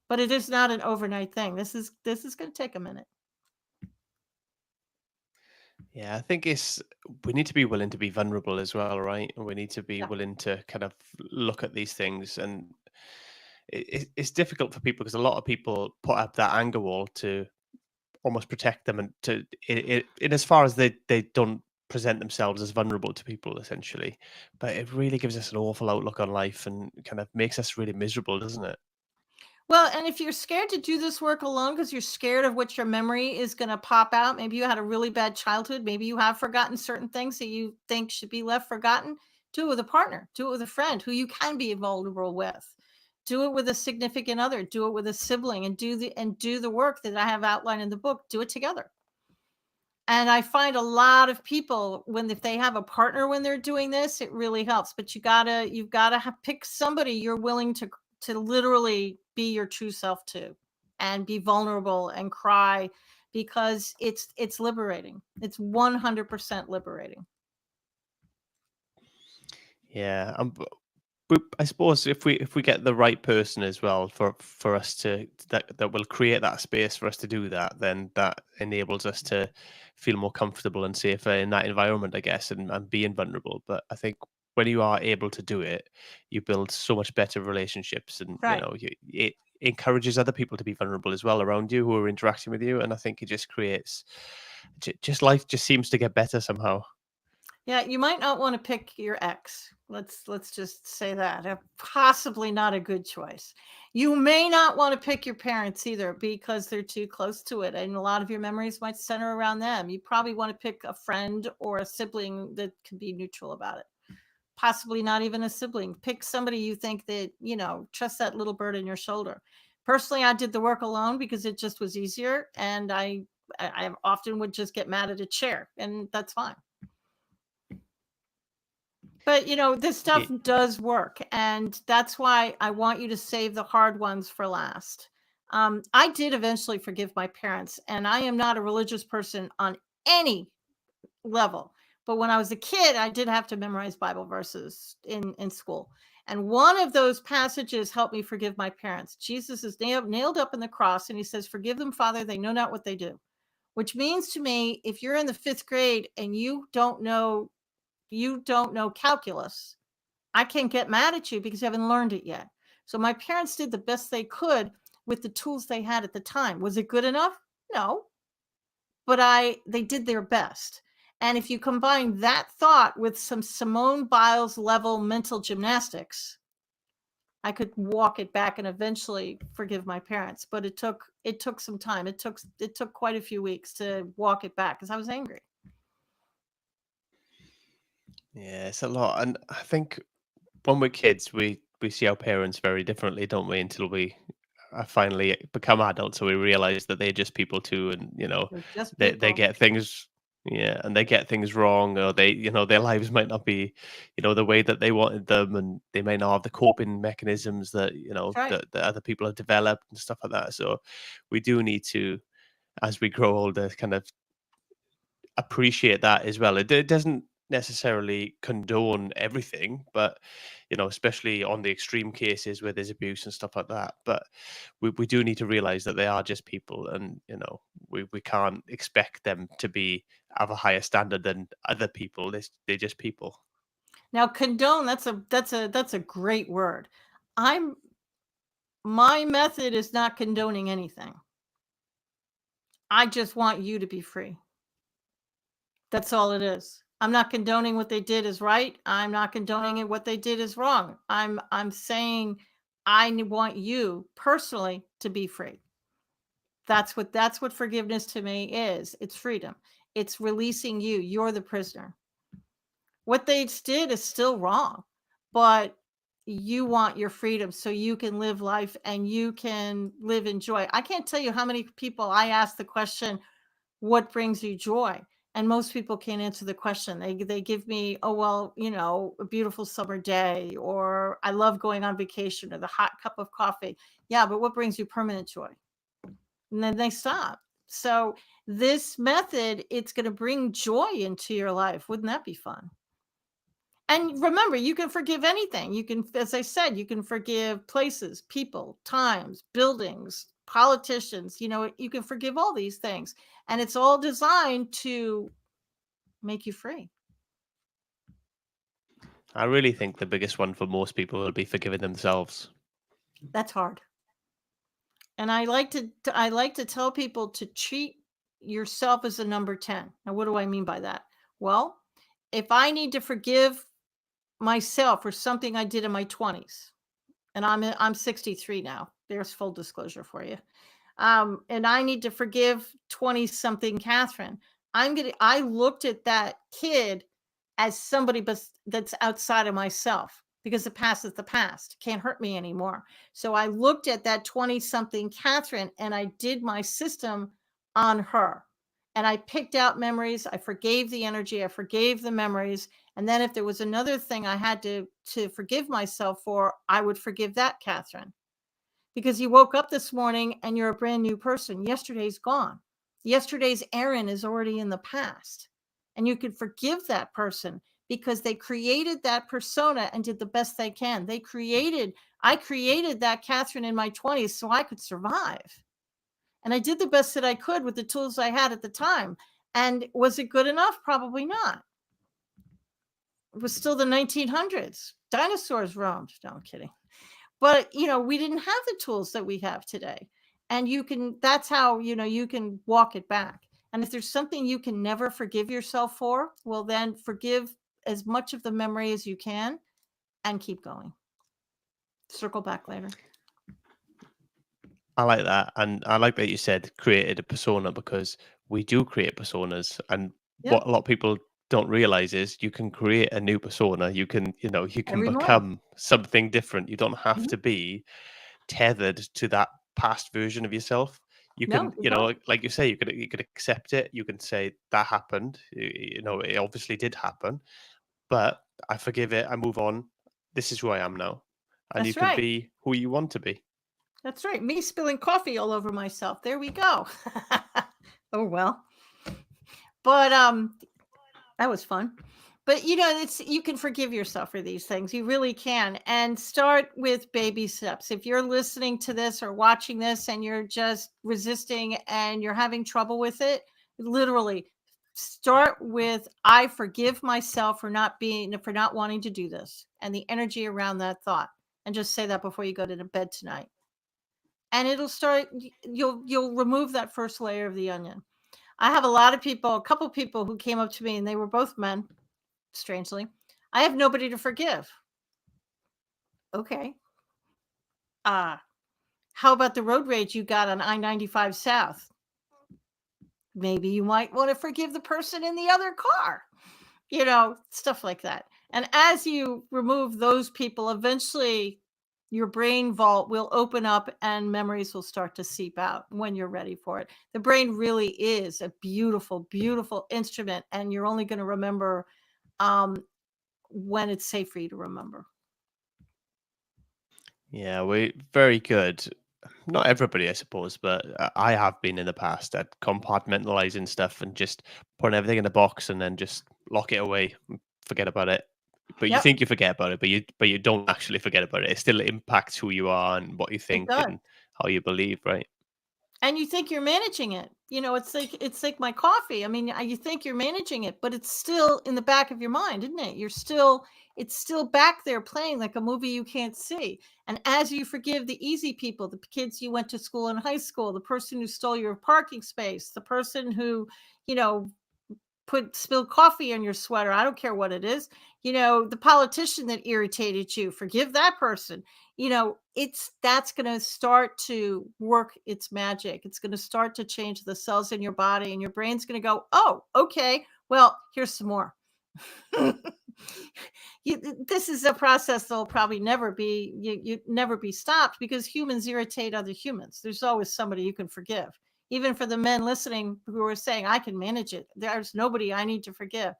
But it is not an overnight thing. This is going to take a minute. Yeah, I think we need to be willing to be vulnerable as well, right? And we need to be Yeah. willing to kind of look at these things, and it's difficult for people because a lot of people put up that anger wall to almost protect them, and in as far as they don't present themselves as vulnerable to people, essentially. But it really gives us an awful outlook on life and kind of makes us really miserable, doesn't it? Well, and if you're scared to do this work alone because you're scared of what your memory is going to pop out, maybe you had a really bad childhood, maybe you have forgotten certain things that you think should be left forgotten, do it with a partner, do it with a friend who you can be vulnerable with. Do it with a significant other, do it with a sibling, and do the work that I have outlined in the book. Do it together. And I find a lot of people if they have a partner when they're doing this, it really helps. But you've gotta pick somebody you're willing to literally be your true self to, and be vulnerable and cry, because it's liberating. It's 100% liberating. Yeah, I suppose if we get the right person as well for us to that will create that space for us to do that, then that enables us to feel more comfortable and safer in that environment, I guess, and being vulnerable. But I think when you are able to do it, you build so much better relationships, and Right. it encourages other people to be vulnerable as well around you who are interacting with you, and I think it just creates just life just seems to get better somehow. Yeah, you might not want to pick your ex. Let's just say that. Possibly not a good choice. You may not want to pick your parents either because they're too close to it, and a lot of your memories might center around them. You probably want to pick a friend or a sibling that can be neutral about it. Possibly not even a sibling. Pick somebody you think that, trust that little bird in your shoulder. Personally, I did the work alone because it just was easier, and I often would just get mad at a chair, and that's fine. But, this stuff does work, and that's why I want you to save the hard ones for last. I did eventually forgive my parents, and I am not a religious person on any level. But when I was a kid, I did have to memorize Bible verses in school. And one of those passages helped me forgive my parents. Jesus is nailed up in the cross, and he says, "Forgive them, Father, they know not what they do." Which means to me, if you're in the 5th grade and you don't know calculus, I can't get mad at you because you haven't learned it yet. So my parents did the best they could with the tools they had at the time. Was it good enough? No, but they did their best. And if you combine that thought with some Simone Biles level mental gymnastics, I could walk it back and eventually forgive my parents. But it took some time. It took quite a few weeks to walk it back because I was angry. Yeah, it's a lot, and I think when we're kids, we see our parents very differently, don't we? Until we finally become adults, so we realize that they're just people too, and They're just they people. get things, yeah, and they get things wrong, or their lives might not be, the way that they wanted them, and they may not have the coping mechanisms that That's right. that other people have developed and stuff like that. So we do need to, as we grow older, kind of appreciate that as well. It doesn't necessarily condone everything, but especially on the extreme cases where there's abuse and stuff like that. But we do need to realize that they are just people, and we can't expect them to be have a higher standard than other people. They're just people. Now condone, that's a great word. I'm My method is not condoning anything. I just want you to be free. That's all it is. I'm not condoning what they did is right. I'm not condoning it what they did is wrong. I'm saying want you personally to be free. That's what forgiveness to me is. It's freedom. It's releasing you. You're the prisoner. What they did is still wrong, but you want your freedom so you can live life and you can live in joy. I can't tell you how many people I ask the question, what brings you joy? And most people can't answer the question. They give me, oh well, a beautiful summer day, or I love going on vacation, or the hot cup of coffee. Yeah, but what brings you permanent joy? And then they stop. So this method, it's going to bring joy into your life. Wouldn't that be fun? And remember, you can forgive anything. You can, as I said, you can forgive places, people, times, buildings, politicians. You can forgive all these things. And it's all designed to make you free. I really think the biggest one for most people will be forgiving themselves. That's hard. And I like to tell people to treat yourself as a number 10. Now, what do I mean by that? Well, if I need to forgive myself for something I did in my 20s, and I'm 63 now. There's full disclosure for you. And I need to forgive 20 something Catherine. I looked at that kid as somebody that's outside of myself, because the past is the past, can't hurt me anymore. So I looked at that 20 something Catherine and I did my system on her. And I picked out memories. I forgave the energy. I forgave the memories. And then if there was another thing I had to forgive myself for, I would forgive that Catherine, because you woke up this morning and you're a brand new person. Yesterday's gone. Yesterday's Aaron is already in the past. And you could forgive that person because they created that persona and did the best they can. I created that Catherine in my 20s so I could survive. And I did the best that I could with the tools I had at the time. And was it good enough? Probably not. It was still the 1900s. Dinosaurs roamed. No, I'm kidding. But we didn't have the tools that we have today. And that's how you can walk it back. And if there's something you can never forgive yourself for, well, then forgive as much of the memory as you can and keep going. Circle back later. I like that. And I like that you said created a persona, because we do create personas. And Yeah. what a lot of people don't realize is you can create a new persona. You can Every morning. become something different. You don't have Mhm. to be tethered to that past version of yourself. You No, can, you don't. like you say, you could accept it. You can say that happened. It obviously did happen, but I forgive it. I move on. This is who I am now, and you That's can right. be who you want to be. That's right. Me spilling coffee all over myself. There we go. Oh well. But that was fun. But you can forgive yourself for these things. You really can. And start with baby steps. If you're listening to this or watching this and you're just resisting and you're having trouble with it, literally start with I forgive myself for not wanting to do this, and the energy around that thought. And just say that before you go to bed tonight. And it'll start you'll remove that first layer of the onion. I have a couple people who came up to me and they were both men, strangely. I have nobody to forgive. Okay. Uh, how about the road rage you got on I-95 South? Maybe you might want to forgive the person in the other car, stuff like that. And as you remove those people, eventually your brain vault will open up and memories will start to seep out when you're ready for it. The brain really is a beautiful, beautiful instrument, and you're only going to remember um, when it's safe for you to remember. Yeah, we very good. Not everybody, I suppose, but I have been in the past at compartmentalizing stuff and just putting everything in a box and then just lock it away, and forget about it. But you Yep, think you forget about it, but you don't actually forget about it. It still impacts who you are and what you it think does. and how you believe, right? And you think you're managing it. It's like my coffee. I mean, you think you're managing it, but it's still in the back of your mind, isn't it? It's still back there playing like a movie you can't see. And as you forgive the easy people, the kids you went to school in high school, the person who stole your parking space, the person who, you know, put spilled coffee on your sweater, I don't care what it is, the politician that irritated you, forgive that person. That's going to start to work its magic. It's going to start to change the cells in your body, and your brain's going to go, oh, okay, well, here's some more. This is a process that'll probably never be stopped, because humans irritate other humans. There's always somebody you can forgive. Even for the men listening who are saying, I can manage it, there's nobody I need to forgive.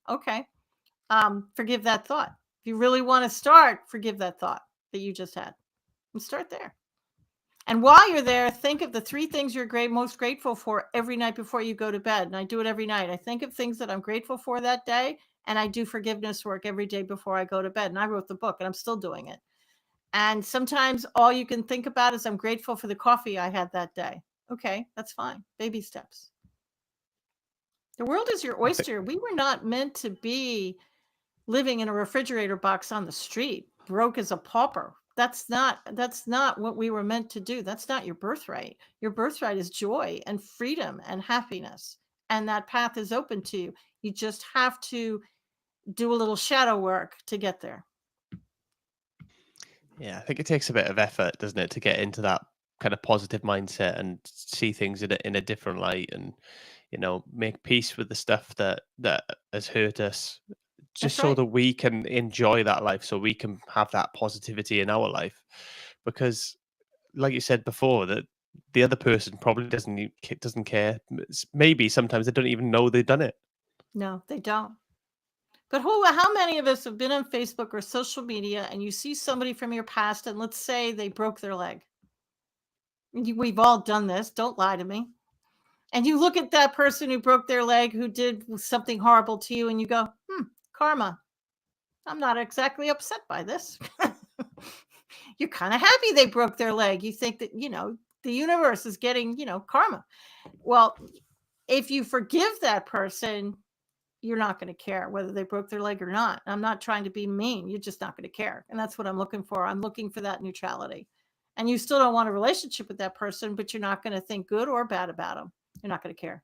Okay. Forgive that thought. If you really want to start, forgive that thought that you just had, and start there. And while you're there, think of the 3 things you're most grateful for every night before you go to bed. And I do it every night. I think of things that I'm grateful for that day, and I do forgiveness work every day before I go to bed. And I wrote the book, and I'm still doing it. And sometimes all you can think about is I'm grateful for the coffee I had that day. Okay, that's fine. Baby steps. The world is your I think oyster. We were not meant to be living in a refrigerator box on the street, broke as a pauper. That's not what we were meant to do. That's not your birthright. Your birthright is joy and freedom and happiness. And that path is open to you. You just have to do a little shadow work to get there. Yeah, I think it takes a bit of effort, doesn't it, to get into that kind of positive mindset and see things in a different light, and make peace with the stuff that has hurt us, just That's so right. that we can enjoy that life, so we can have that positivity in our life. Because, like you said before, that the other person probably doesn't care. Maybe sometimes they don't even know they've done it. No, they don't. But how many of us have been on Facebook or social media and you see somebody from your past and let's say they broke their leg? We've all done this. Don't lie to me. And you look at that person who broke their leg, who did something horrible to you, and you go, karma. I'm not exactly upset by this. You're kind of happy they broke their leg. You think that, the universe is getting, karma. Well, if you forgive that person, you're not going to care whether they broke their leg or not. I'm not trying to be mean. You're just not going to care. And that's what I'm looking for. I'm looking for that neutrality. And you still don't want a relationship with that person, but you're not going to think good or bad about them. You're not going to care.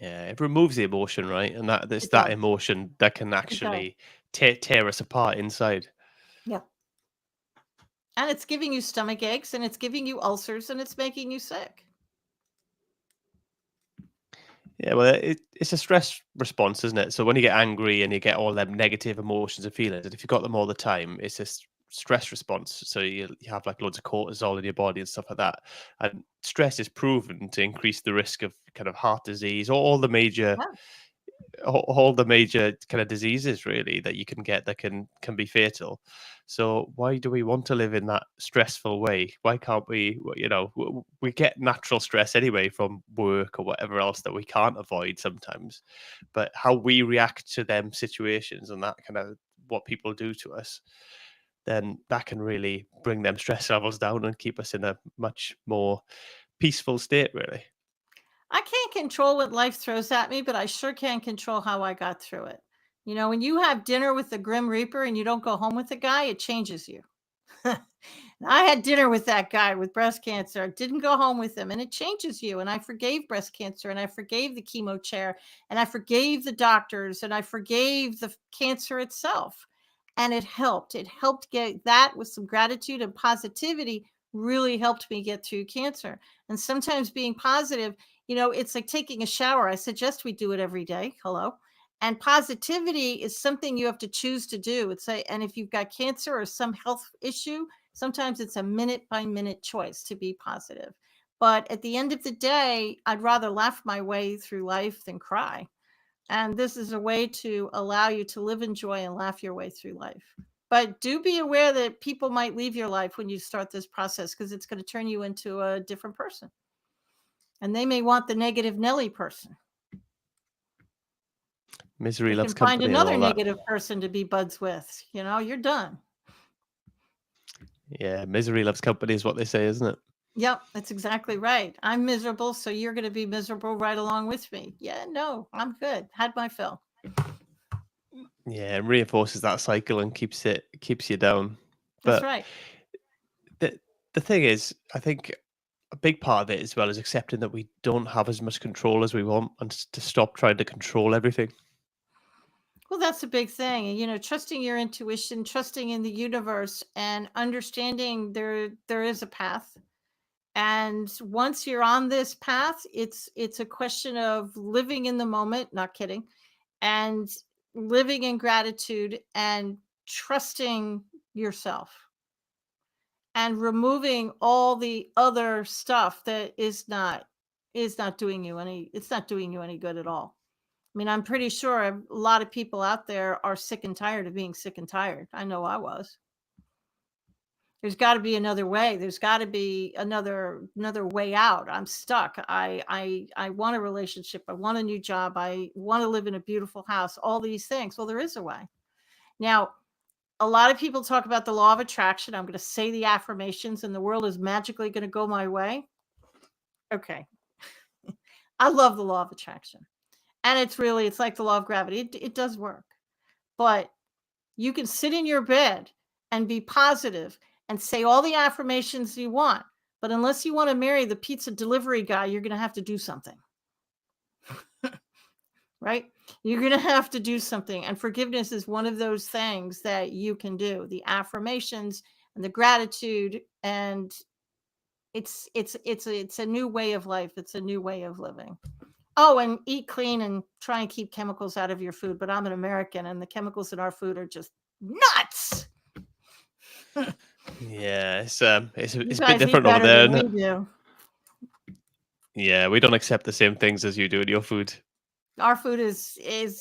Yeah, it removes the emotion, right? And it's It that does. emotion that can It does. actually tear us apart inside. Yeah. And it's giving you stomach aches and it's giving you ulcers and it's making you sick. Yeah, well, it's a stress response, isn't it? So when you get angry and you get all them negative emotions and feelings, and if you've got them all the time, it's a stress response. So you have like loads of cortisol in your body and stuff like that. And stress is proven to increase the risk of kind of heart disease, all the major Yeah. all the major kind of diseases really that you can get that can be fatal. So why do we want to live in that stressful way? Why can't we? We get natural stress anyway from work or whatever else that we can't avoid sometimes, but how we react to them situations and that kind of what people do to us, then that can really bring them stress levels down and keep us in a much more peaceful state, really. I can't control what life throws at me, but I sure can control how I got through it. When you have dinner with the Grim Reaper and you don't go home with the guy, it changes you. I had dinner with that guy with breast cancer. I didn't go home with him, and it changes you. And I forgave breast cancer, and I forgave the chemo chair, and I forgave the doctors, and I forgave the cancer itself. And it helped. It helped get that with some gratitude and positivity, really helped me get through cancer. And sometimes being positive, it's like taking a shower. I suggest we do it every day. Hello. And positivity is something you have to choose to do. And if you've got cancer or some health issue, sometimes it's a minute by minute choice to be positive. But at the end of the day, I'd rather laugh my way through life than cry. And this is a way to allow you to live in joy and laugh your way through life. But do be aware that people might leave your life when you start this process because it's going to turn you into a different person. And they may want the negative Nelly person. Misery They loves can find company and another all that. negative person to be buds with. You're done. Yeah, misery loves company is what they say, isn't it? Yep, that's exactly right. I'm miserable, so you're going to be miserable right along with me. Yeah, no, I'm good. Had my fill. Yeah, it reinforces that cycle and keeps you down. That's But right. the the thing is, I think a big part of it as well is accepting that we don't have as much control as we want, and to stop trying to control everything. Well, that's a big thing. And trusting your intuition, trusting in the universe, and understanding there is a path. And once you're on this path, it's a question of living in the moment, not kidding, and living in gratitude and trusting yourself and removing all the other stuff that is not doing you any good at all. I mean, I'm pretty sure a lot of people out there are sick and tired of being sick and tired. I know I was. There's got to be another way. There's got to be another way out. I'm stuck. I want a relationship. I want a new job. I want to live in a beautiful house. All these things. Well, there is a way. Now, a lot of people talk about the law of attraction. I'm going to say the affirmations and the world is magically going to go my way. Okay. I love the law of attraction. And it's like the law of gravity. It does work. But you can sit in your bed and be positive and say all the affirmations you want. But unless you want to marry the pizza delivery guy, you're going to have to do something. Right? You're going to have to do something. And forgiveness is one of those things that you can do. The affirmations and the gratitude, and it's a new way of life. It's a new way of living. Oh, and eat clean and try and keep chemicals out of your food. But I'm an American, and the chemicals in our food are just nuts. Yeah, it's You it's a bit guys eat different over better there, than isn't we it? do. Yeah, we don't accept the same things as you do in your food. Our food is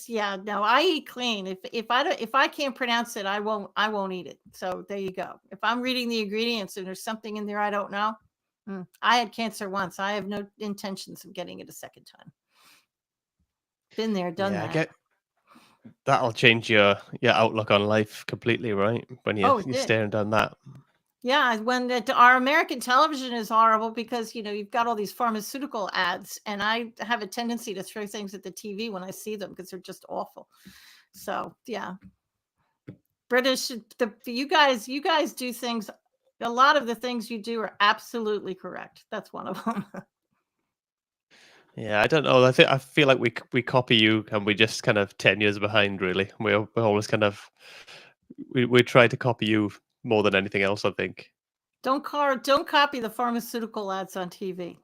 yeah, no, I eat clean. If I can't pronounce it, I won't eat it. So there you go. If I'm reading the ingredients and there's something in there I don't know, I had cancer once. I have no intentions of getting it a second time. Been there, done Yeah, I that. get that'll change your outlook on life completely, right? When Oh, it you're did. staring down that. Yeah, our American television is horrible because you've got all these pharmaceutical ads, and I have a tendency to throw things at the TV when I see them because they're just awful. So yeah, British, you guys do things. A lot of the things you do are absolutely correct. That's one of them. Yeah, I don't know. I feel like we copy you, and we just kind of 10 years behind. Really, we're always kind of we try to copy you more than anything else. I think, Don't copy the pharmaceutical ads on TV,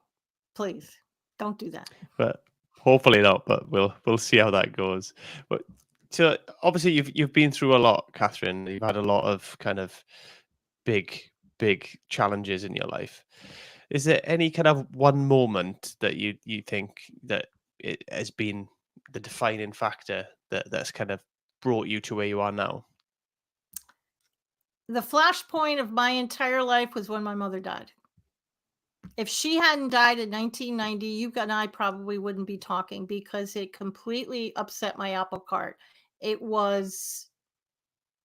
please. Don't do that. but hopefully not. But we'll see how that goes. But so obviously you've been through a lot, Catherine. You've had a lot of kind of big big challenges in your life. Is there any kind of one moment that you think that it has been the defining factor that's kind of brought you to where you are now? The flashpoint of my entire life was when my mother died. If she hadn't died in 1990, you and I probably wouldn't be talking because it completely upset my apple cart. It was,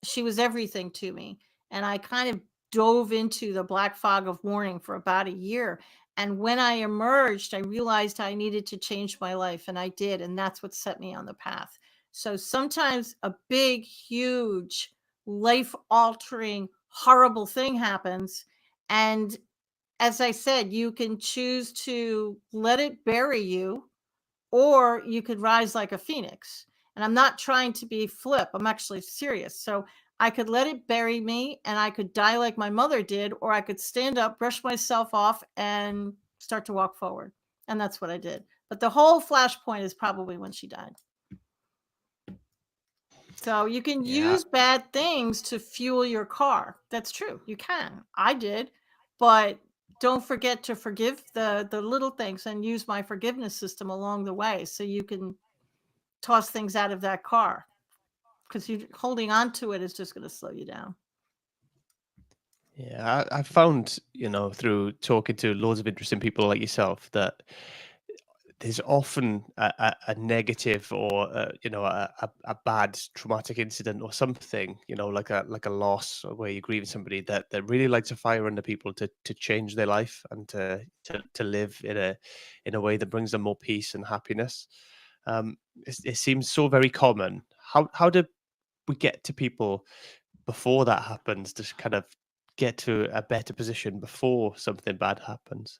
she was everything to me. And I kind of dove into the black fog of mourning for about a year. And when I emerged, I realized I needed to change my life, and I did. And that's what set me on the path. So sometimes a big, huge, life altering, horrible thing happens. And as I said, you can choose to let it bury you, or you could rise like a phoenix. And I'm not trying to be flip, I'm actually serious. So I could let it bury me and I could die like my mother did, or I could stand up, brush myself off, and start to walk forward. And that's what I did. But the whole flashpoint is probably when she died. So you can Yeah, use bad things to fuel your car. That's true. You can. I did. But don't forget to forgive the little things and use my forgiveness system along the way so you can toss things out of that car, because you holding on to it is just going to slow you down. yeah. I found, through talking to loads of interesting people like yourself, that there's often a negative or a bad traumatic incident or something, like a loss, or where you're grieving somebody that really lights a fire under people to change their life and to live in a way that brings them more peace and happiness. It seems so very common. How do we get to people before that happens, to kind of get to a better position before something bad happens?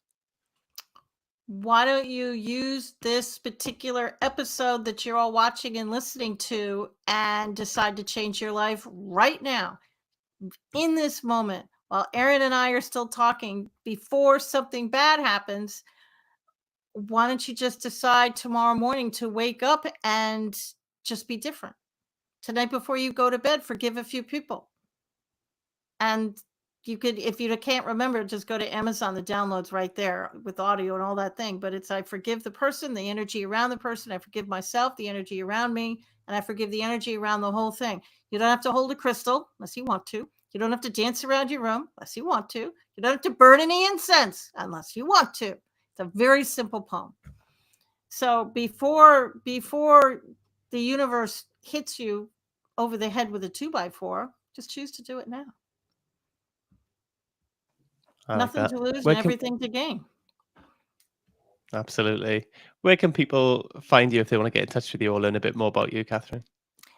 Why don't you use this particular episode that you're all watching and listening to and decide to change your life right now, in this moment, while Aaron and I are still talking, before something bad happens? Why don't you just decide tomorrow morning to wake up and just be different? Tonight before you go to bed, forgive a few people. And you could, if you can't remember, just go to Amazon. The download's right there with audio and all that thing. But it's, I forgive the person, the energy around the person. I forgive myself, the energy around me, and I forgive the energy around the whole thing. You don't have to hold a crystal unless you want to. You don't have to dance around your room unless you want to. You don't have to burn any incense unless you want to. It's a very simple poem. So before the universe hits you over the head with a 2x4, just choose to do it now. I like Nothing that. to lose Where and can everything to gain. Absolutely. Where can people find you if they want to get in touch with you or learn a bit more about you, Catherine?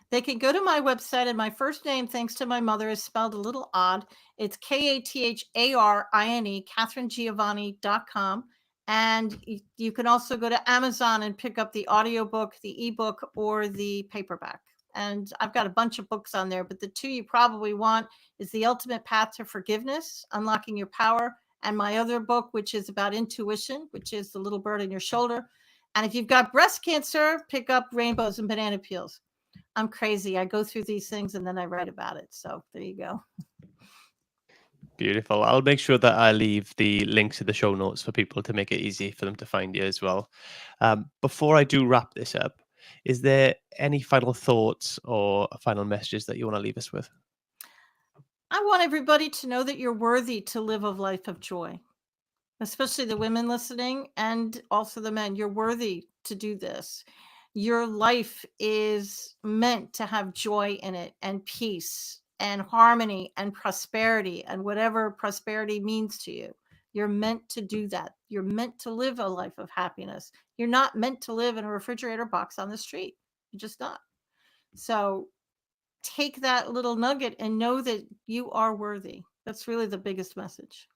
They can go to my website, and my first name, thanks to my mother, is spelled a little odd. It's KATHARINE, CatherineGiovanni.com. And you can also go to Amazon and pick up the audiobook, the ebook, or the paperback. And I've got a bunch of books on there, but the two you probably want is The Ultimate Path to Forgiveness, Unlocking Your Power, and my other book, which is about intuition, which is The Little Bird in Your Shoulder. And if you've got breast cancer, pick up Rainbows and Banana Peels. I'm crazy. I go through these things and then I write about it. So there you go. Beautiful. I'll make sure that I leave the links to the show notes for people to make it easy for them to find you as well. Before I do wrap this up, is there any final thoughts or final messages that you want to leave us with? I want everybody to know that you're worthy to live a life of joy, especially the women listening and also the men. You're worthy to do this. Your life is meant to have joy in it, and peace and harmony and prosperity, and whatever prosperity means to you. You're meant to do that. You're meant to live a life of happiness. You're not meant to live in a refrigerator box on the street. You're just not. So take that little nugget and know that you are worthy. That's really the biggest message.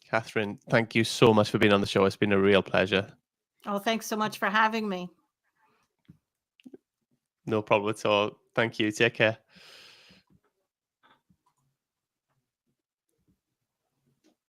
Catherine, thank you so much for being on the show. It's been a real pleasure. Oh, thanks so much for having me. No problem at all. Thank you. Take care.